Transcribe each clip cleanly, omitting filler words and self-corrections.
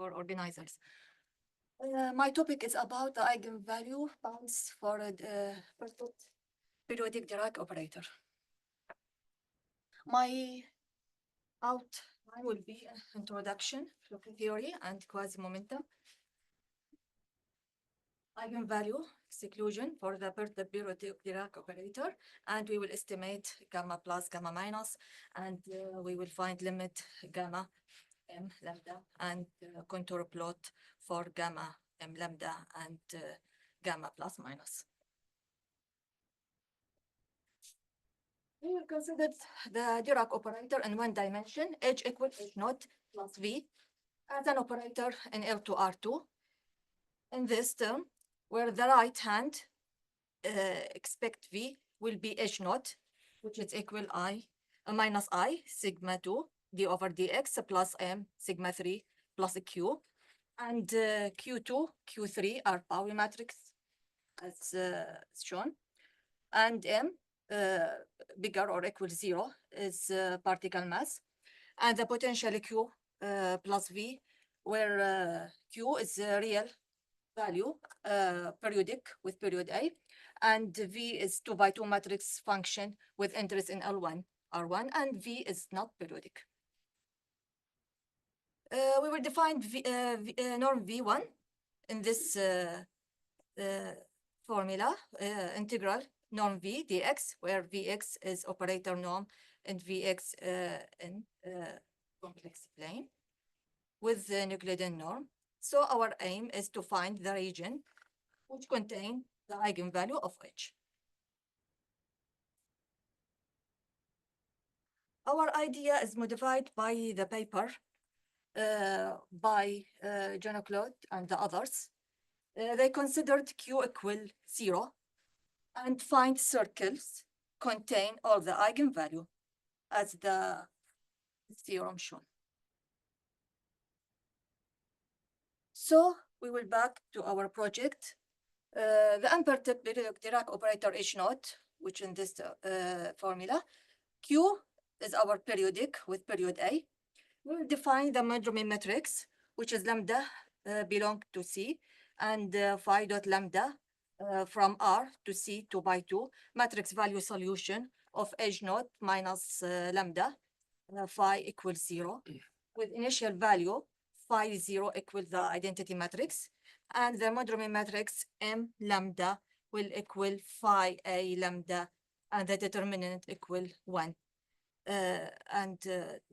for organizers. My topic is about the eigenvalue bounds for a perturbed periodic Dirac operator. My outline will be introduction, local theory, and quasi-momentum. Eigenvalue exclusion for the perturbed periodic Dirac operator, and we will estimate gamma plus, gamma minus, and we will find limit gamma m lambda and contour plot for gamma m lambda and gamma plus minus. We will consider the Dirac operator in one dimension, h equals h naught plus v, as an operator in L to R2. In this term, where the right hand expect v will be h naught, which is equal minus I sigma 2 d over dx plus m sigma 3 plus q, and q2, q3 are Pauli matrix as shown, and m bigger or equal 0 is particle mass, and the potential q plus v, where q is a real value periodic with period A, and v is 2 by 2 matrix function with interest in L1, R1, and v is not periodic. We will define norm V1 in this formula, integral norm V dx, where Vx is operator norm and Vx in complex plane with the Euclidean norm. So our aim is to find the region which contain the eigenvalue of H. Our idea is modified by the paper by Jean-Claude and the others. They considered Q equal 0 and find circles contain all the eigenvalue as the theorem shown. So we will back to our project. The unperturbed periodic Dirac operator H naught, which in this formula, Q is our periodic with period A. We will define the Mondromi matrix, which is lambda belong to C, and phi dot lambda from R to C 2 by 2 matrix value solution of H naught minus lambda phi equals 0, with initial value phi 0 equals the identity matrix, and the Mondromi matrix M lambda will equal phi A lambda, and the determinant equal 1. And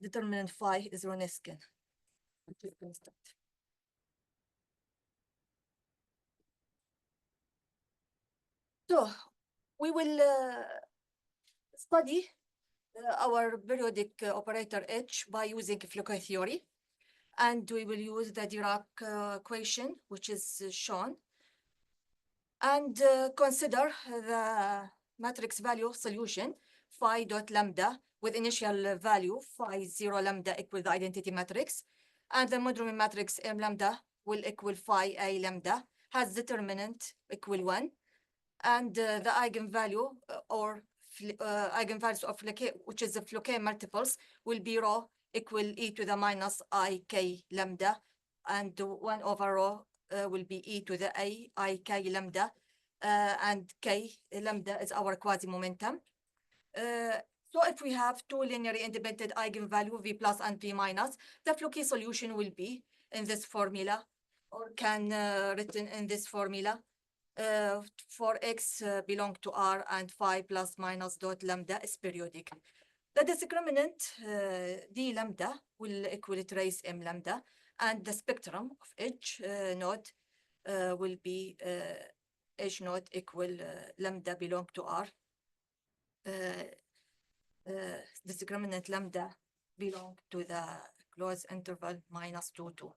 determinant phi is Roneskin, which is constant. So we will study our periodic operator H by using Foucault theory, and we will use the Dirac equation, which is shown, and consider the matrix value solution phi dot lambda with initial value phi 0 lambda equal the identity matrix, and the Mondromi matrix M lambda will equal phi A lambda, has determinant equal 1, and the eigenvalue or eigenvalues of Foucault, which is the Foucault multiples, will be rho equal e to the minus I k lambda, and 1 over rho will be e to the a I k lambda, and k lambda is our quasi-momentum. So if we have two linearly independent eigenvalue, V plus and V minus, the Foucault solution will be in this formula, or can written in this formula. For x belong to R and phi plus minus dot lambda is periodic. The discriminant d lambda will equal trace m lambda, and the spectrum of H naught will be H naught equal lambda belong to R. Discriminant lambda belong to the closed interval minus 2, 2.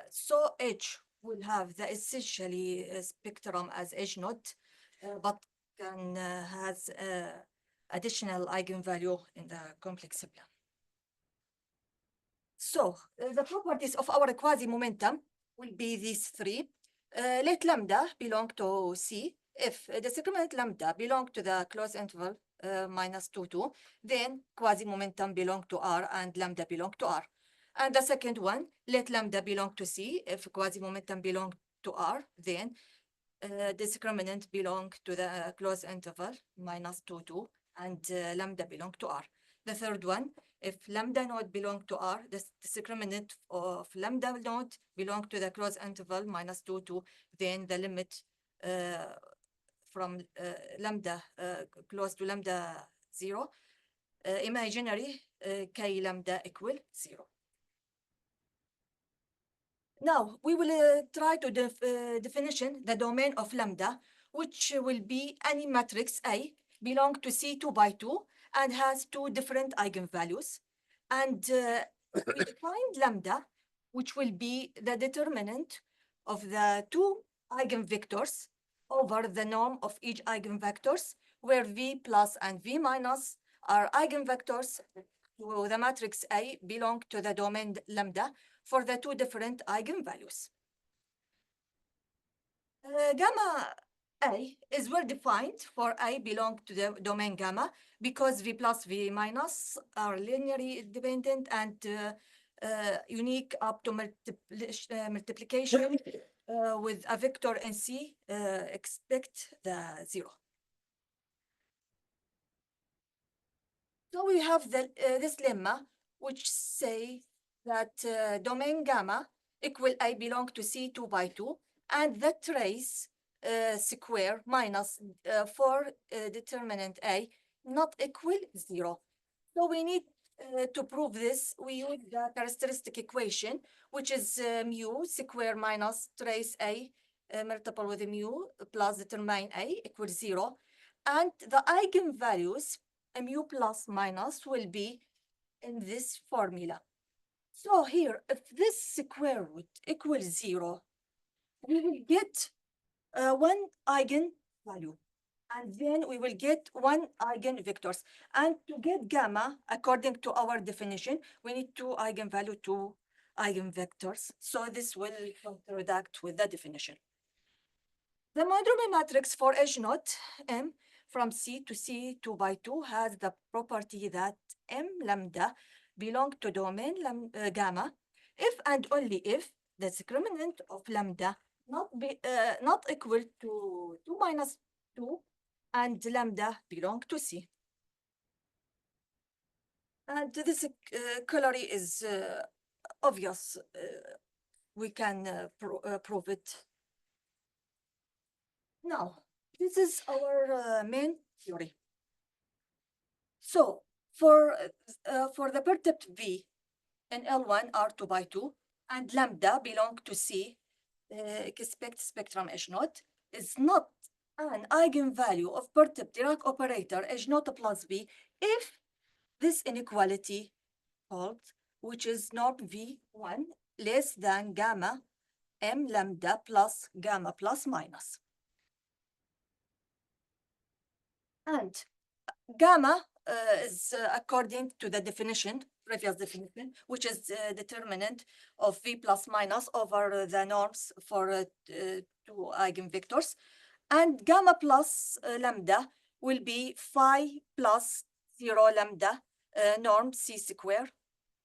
So H will have the essentially spectrum as H naught, but can has additional eigenvalue in the complex plan. So the properties of our quasi-momentum will be these three. Let lambda belong to C. If the discriminant lambda belong to the closed interval minus 2, 2, then quasi-momentum belong to R and lambda belong to R. And the second one, let lambda belong to C. If quasi-momentum belong to R, then discriminant belong to the closed interval minus 2, 2, and lambda belong to R. The third one, if lambda node belong to R, the discriminant of lambda node belong to the closed interval minus 2, 2, then the limit from lambda close to lambda 0, imaginary k lambda equal 0. Now, we will try to definition the domain of lambda, which will be any matrix A belong to C2 by 2 and has two different eigenvalues. And we define lambda, which will be the determinant of the two eigenvectors over the norm of each eigenvectors, where V plus and V minus are eigenvectors to the matrix A belong to the domain lambda for the two different eigenvalues. Gamma A is well defined for A belong to the domain gamma because V plus V minus are linearly dependent and unique up to multiplication with a vector in C, expect the 0. So we have this lemma which say that domain gamma equal A belong to C2 by 2 and the trace square minus for determinant A not equal 0. So we need to prove this. We use the characteristic equation, which is mu square minus trace A multiple with mu plus determine A equals 0. And the eigenvalues mu plus minus will be in this formula. So here, if this square root equals 0, we will get one eigenvalue. And then we will get one eigenvectors. And to get gamma, according to our definition, we need two eigenvalue, two eigenvectors. So this will contradict with the definition. The monodromy matrix for edge node M from C to C2 by 2 has the property that M lambda belong to domain gamma if and only if the discriminant of lambda not equal to 2 minus 2 and lambda belong to C. And this corollary is obvious. We can prove it. Now, this is our main theory. So for the perturbed V in L1 R2 by 2 and lambda belong to C, expect spectrum H naught is not an eigenvalue of perturbed Dirac operator H naught plus V if this inequality holds, which is norm V1 less than gamma M lambda plus gamma plus minus. And gamma is according to the definition, previous definition, which is determinant of V plus minus over the norms for two eigenvectors. And gamma plus lambda will be phi plus 0 lambda norm C square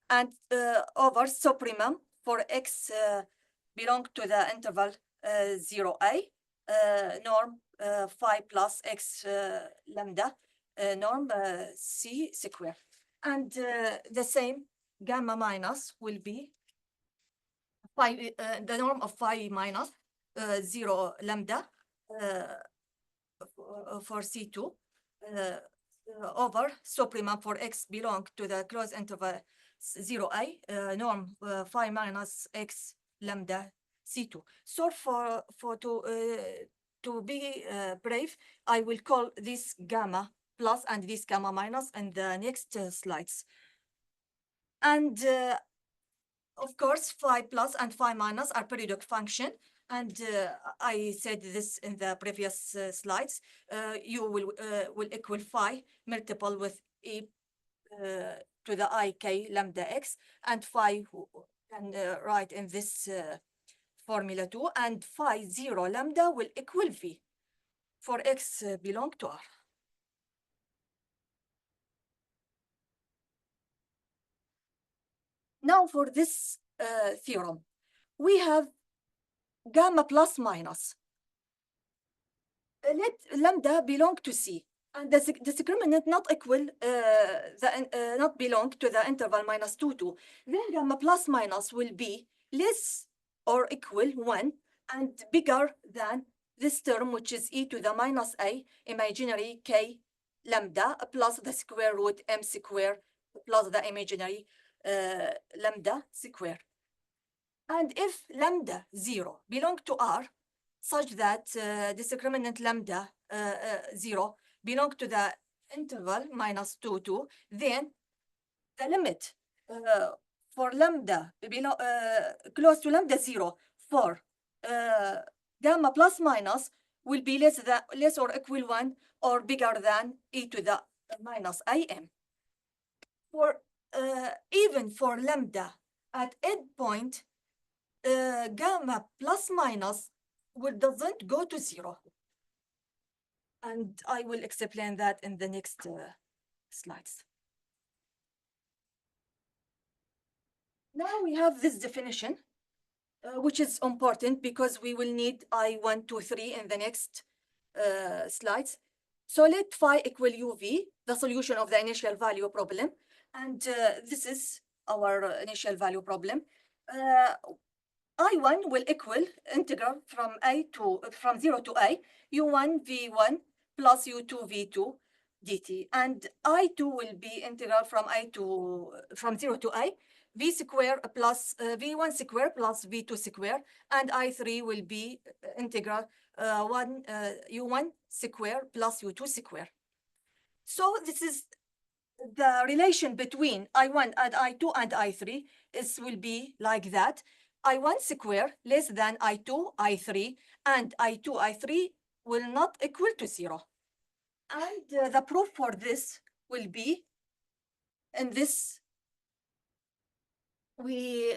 and over supremum for X belong to the interval 0a norm phi plus X lambda norm C square. And the same gamma minus will be phi, the norm of phi minus 0 lambda for C2 over supremum for X belong to the closed interval 0a norm phi minus X lambda C2. So to be brave, I will call this gamma plus and this gamma minus in the next slides. And of course, phi plus and phi minus are periodic function. And I said this in the previous slides. You will equal phi multiple with e to the ik lambda x, and phi can write in this formula too, and phi 0 lambda will equal v for x belong to R. Now for this theorem, we have gamma plus minus. Let lambda belong to C, and the discriminant not equal not belong to the interval minus 2, 2. Then gamma plus minus will be less or equal 1 and bigger than this term, which is e to the minus a imaginary k lambda plus the square root m square plus the imaginary lambda square. And if lambda 0 belong to R, such that discriminant lambda 0 belong to the interval minus 2, 2, then the limit for lambda close to lambda 0 for gamma plus minus will be less or equal 1 or bigger than e to the minus im. For even for lambda at endpoint, gamma plus minus doesn't go to 0. And I will explain that in the next slides. Now we have this definition, which is important because we will need I1, 2, 3 in the next slides. So let phi equal uv, the solution of the initial value problem. And this is our initial value problem. I1 will equal integral from 0 to a, u1 v1 plus u2 v2 dt, and I2 will be integral from 0 to a, v square plus v1 square plus v2 square, and I3 will be integral u1 square plus u2 square. So this is the relation between I1 and I2 and I3 will be like that. I1 square less than I2, I3, and I2, I3 will not equal to 0. And the proof for this will be in this. We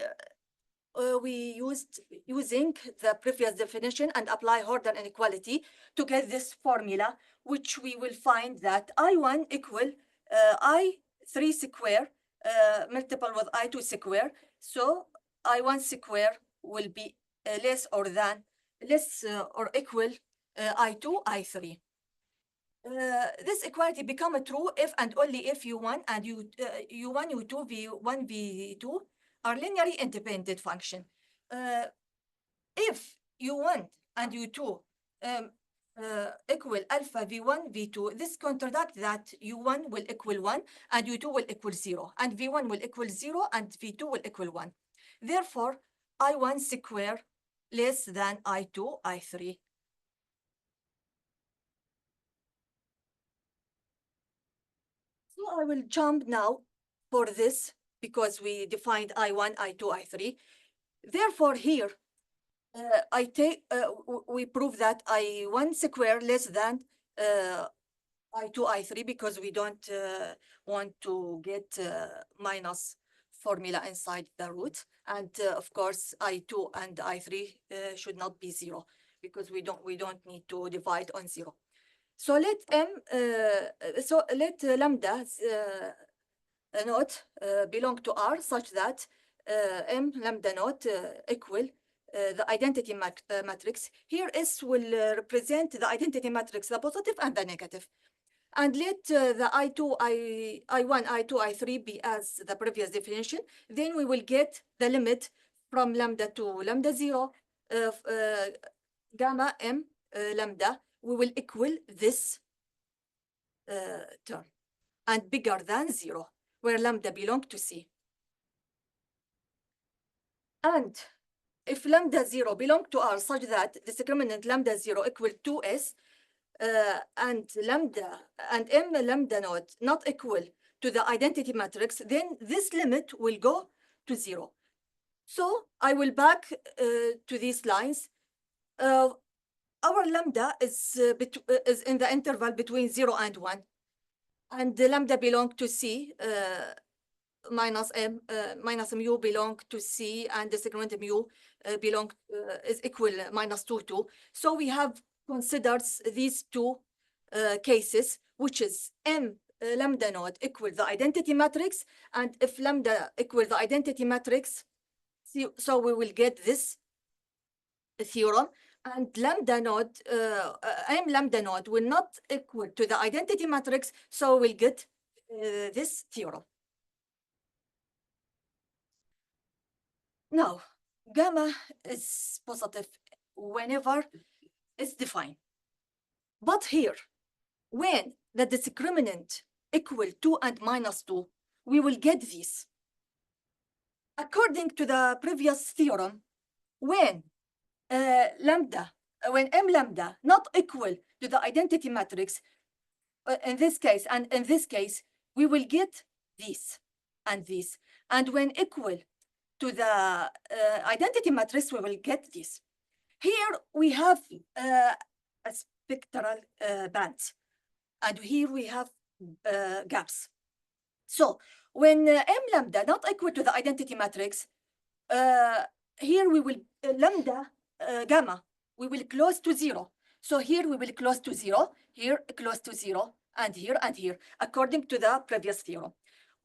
using the previous definition and apply Jordan inequality to get this formula, which we will find that I1 equal I3 square multiple with I2 square. So I1 square will be less or equal I2, I3. This equality become true if and only if U1 and U1, U2, V1, V2 are linearly independent function. If U1 and U2 equal alpha V1, V2, this contradicts that U1 will equal 1 and U2 will equal 0, and V1 will equal 0 and V2 will equal 1. Therefore, I1 square less than I2, I3. So I will jump now for this because we defined I1, I2, I3. Therefore, here we prove that I1 square less than I2, I3 because we don't want to get minus formula inside the root. And of course, I2 and I3 should not be 0 because we don't need to divide on 0. So let lambda naught belong to R such that m lambda naught equal the identity matrix. Here S will represent the identity matrix, the positive and the negative. And let the I1, I2, I3 be as the previous definition. Then we will get the limit from lambda to lambda 0 of gamma m lambda. We will equal this term and bigger than 0, where lambda belong to C. And if lambda 0 belong to R such that discriminant lambda 0 equal to S, and m lambda naught not equal to the identity matrix, then this limit will go to 0. So I will back to these lines. Our lambda is in the interval between 0 and 1, and the lambda belong to C. Minus mu belong to C, and the discriminant mu is equal minus 2, 2. So we have considered these two cases, which is m lambda node equal the identity matrix, and if lambda equal the identity matrix, so we will get this theorem, and lambda node, m lambda node will not equal to the identity matrix, so we'll get this theorem. Now, gamma is positive whenever it's defined. But here, when the discriminant equal 2 and minus 2, we will get this. According to the previous theorem, when when m lambda not equal to the identity matrix, in this case and in this case, we will get this and this. And when equal to the identity matrix, we will get this. Here we have a spectral bands, and here we have gaps. So when m lambda not equal to the identity matrix, here we will lambda gamma, we will close to 0. So here we will close to 0, here close to 0, and here, according to the previous theorem.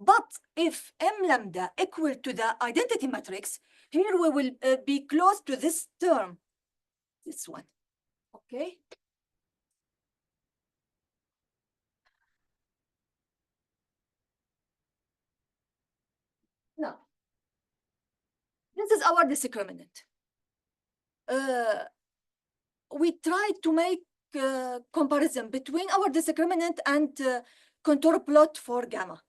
But if m lambda equal to the identity matrix, here we will be close to this term, this one, okay? Now, this is our discriminant. We try to make comparison between our discriminant and contour plot for gamma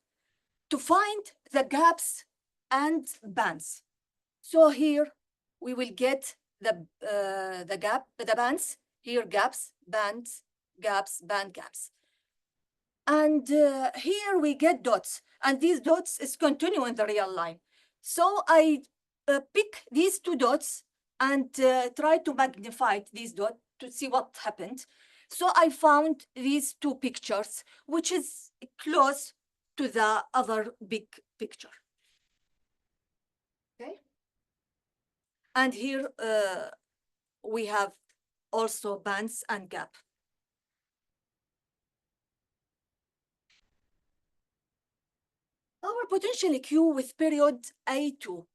to find the gaps and bands. So here we will get the bands, here gaps, bands, gaps, band gaps. And here we get dots, and these dots is continue in the real line. So I pick these two dots and try to magnify these dots to see what happened. So I found these two pictures, which is close to the other big picture. Okay. And here we have also bands and gap. Our potential Q with period A2,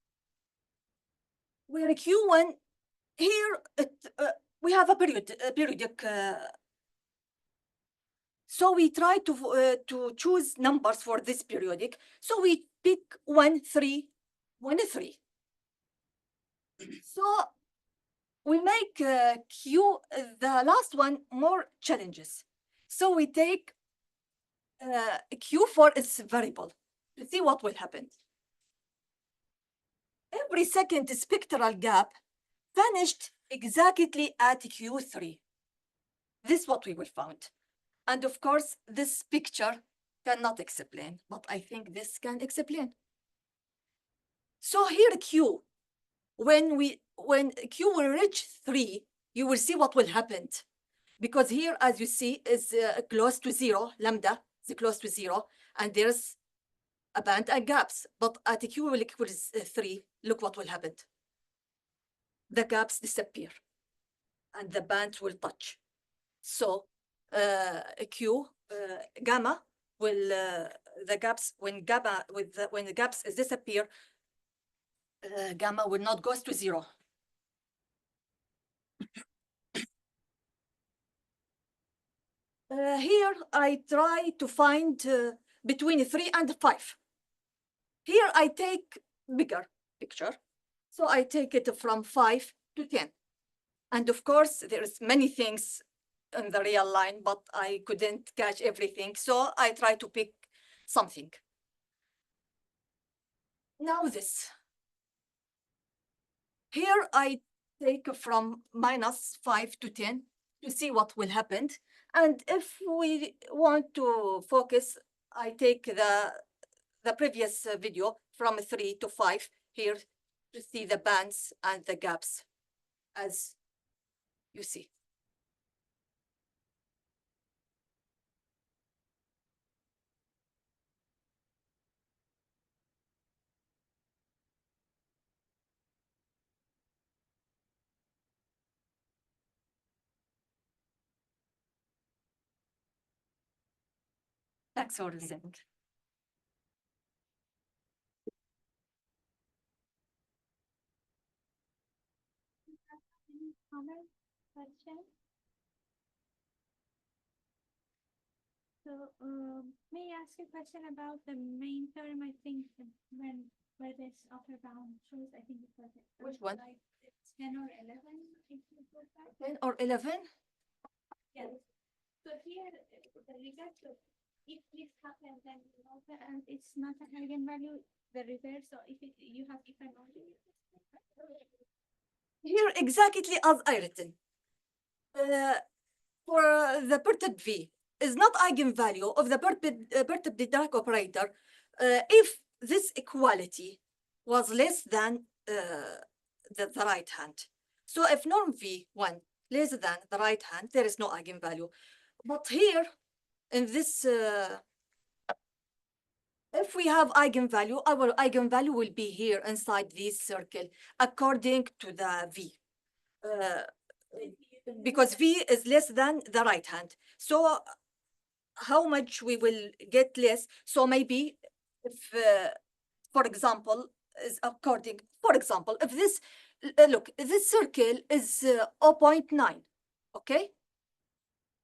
where Q1, here we have a periodic. So we try to choose numbers for this periodic. So we pick 1, 3, 1, 3. So we make Q, the last one, more challenges. So we take Q for its variable to see what will happen. Every second spectral gap vanished exactly at Q3. This is what we will find. And of course, this picture cannot explain, but I think this can explain. So here Q, when Q will reach 3, you will see what will happen. Because here, as you see, is close to 0, lambda is close to 0, and there's a band and gaps. But at Q will equal 3, look what will happen. The gaps disappear, and the bands will touch. So Q gamma will the gaps when the gaps disappear, gamma will not goes to 0. Here I try to find between 3 and 5. Here I take bigger picture, so I take it from 5 to 10. And of course, there's many things in the real line, but I couldn't catch everything, so I try to pick something. Now this. Here I take from -5 to 10 to see what will happen. And if we want to focus, I take the previous video from 3 to 5 here to see the bands and the gaps, as you see. Thanks for listening. Any comment, question? So, may I ask a question about the main term? I think when where this upper bound shows, I think it was Which one? like 10 or 11. If you go back. 10 or 11? Yes. So here, the reverse. So if this happens, then and it's not an eigenvalue. The reverse. So if you have if and only. Here exactly as I written. For the perturbed V is not eigenvalue of the perturbed Dirac operator if this equality was less than the right hand. So if norm V1 less than the right hand, there is no eigenvalue. But here in this, if we have eigenvalue, our eigenvalue will be here inside this circle according to the V. Because V is less than the right hand. So how much we will get less? So maybe if, for example, if this, look, this circle is 0.9, okay?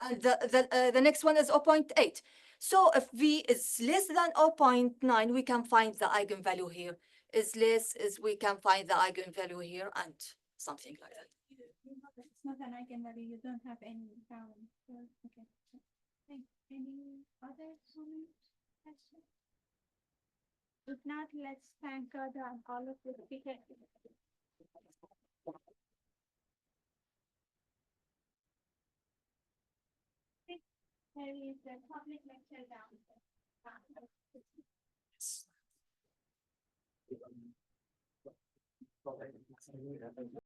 And the next one is 0.8. So if V is less than 0.9, we can find the eigenvalue here. Is less, is we can find the eigenvalue here and something like that. It's not an eigenvalue. You don't have any bound. So, okay. Any other comment, question? If not, let's thank Ghada and all of the speakers. There is a public lecture downstairs.